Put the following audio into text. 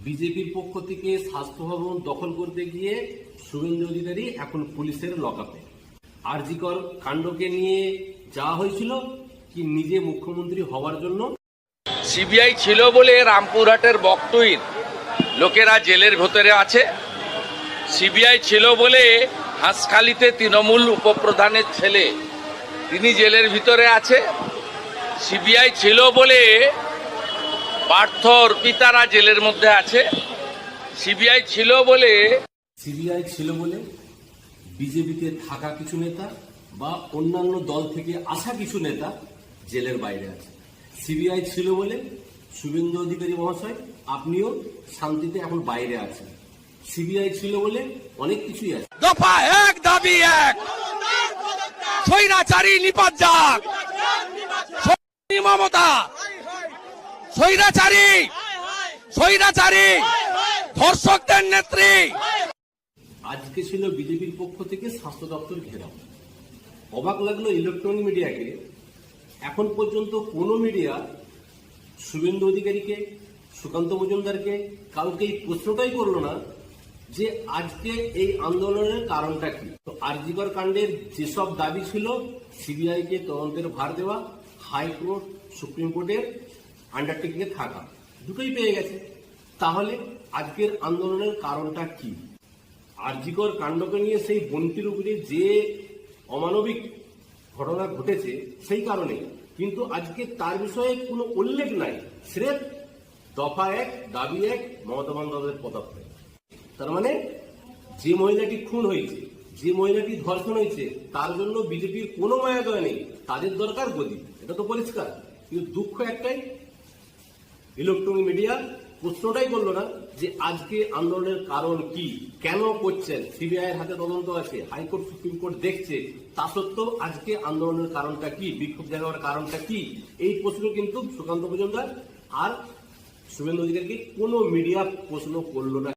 বিজেপির পক্ষ থেকে স্বাস্থ্য ভবন দখল করতে গিয়ে শুভেন্দু অধিকারী এখন পুলিশের লকআপে। আরজিকর কাণ্ডকে নিয়ে যাওয়া হয়েছিল কি নিজে মুখ্যমন্ত্রী হওয়ার জন্য। সিবিআই ছিল বলে রামপুরহাটের বকটুইর লোকেরা জেলের ভেতরে আছে। সিবিআই ছিল বলে হাঁসখালিতে তৃণমূল উপপ্রধানের ছেলে তিনি জেলের ভিতরে আছে। সিবিআই ছিল বলে পার্থ অর্পিতারা জেলের মধ্যে আছে। সিবিআই ছিল বলে বিজেপিতে থাকা কিছু নেতা বা অন্যান্য দল থেকে আসা কিছু নেতা জেলের বাইরে আছে। সিবিআই ছিল বলে শুভেন্দু অধিকারী মহাশয় আপনিও শান্তিতে এখন বাইরে আছেন। সিবিআই ছিল বলে অনেক কিছুই আছে। দফা এক দাবি এক, স্বৈরাচারী নিপাত যাক, মমতা স্বৈরাচারী ধর্ষকদের নেত্রী। আজকে ছিল বিজেপির পক্ষ থেকে স্বাস্থ্য দপ্তর ঘেরাও। অবাক লাগলো ইলেকট্রনিক মিডিয়াকে, এখন পর্যন্ত কোনো মিডিয়া শুভেন্দু অধিকারীকে, সুকান্ত মজুমদারকে, কাউকে এই প্রশ্নটাই করলো না যে আজকে এই আন্দোলনের কারণটা কি। তো আরজিকর কাণ্ডের যেসব দাবি ছিল, সিবিআই কে তদন্তের ভার দেওয়া, হাইকোর্ট সুপ্রিম কোর্টের আন্ডারটেকিং এ থাকা, দুটোই পেয়ে গেছে। তাহলে আজকের আন্দোলনের কারণটা কি? আরজিকর কাণ্ডকে নিয়ে সেই বন্টির উপরে যে অমানবিক ঘটনা ঘটেছে সেই কারণে, কিন্তু আজকে তার বিষয়ে কোনো উল্লেখ নাই। স্রেফ দফা এক দাবি এক, মমতা বন্দ্যোপাধ্যায়ের পদক্ষেপ। তার মানে যে মহিলাটি খুন হয়েছে, যে মহিলাটি ধর্ষণ হয়েছে, তার জন্য বিজেপির কোনো মায়াদয় নেই, তাদের দরকার গদি, এটা তো পরিষ্কার। কিন্তু দুঃখ একটাই, ইলেকট্রনিক মিডিয়া প্রশ্নটাই করলো না যে আজকে আন্দোলনের কারণ কি, কেন করছেন। সিবিআই এর হাতে তদন্ত আছে, হাইকোর্ট সুপ্রিম কোর্ট দেখছে, তা সত্ত্বেও আজকে আন্দোলনের কারণটা কি, বিক্ষোভ জানানোর কারণটা কি, এই প্রশ্ন কিন্তু সুকান্ত মজুমদার আর শুভেন্দু অধিকারীকে কোনো মিডিয়া প্রশ্ন করলো না।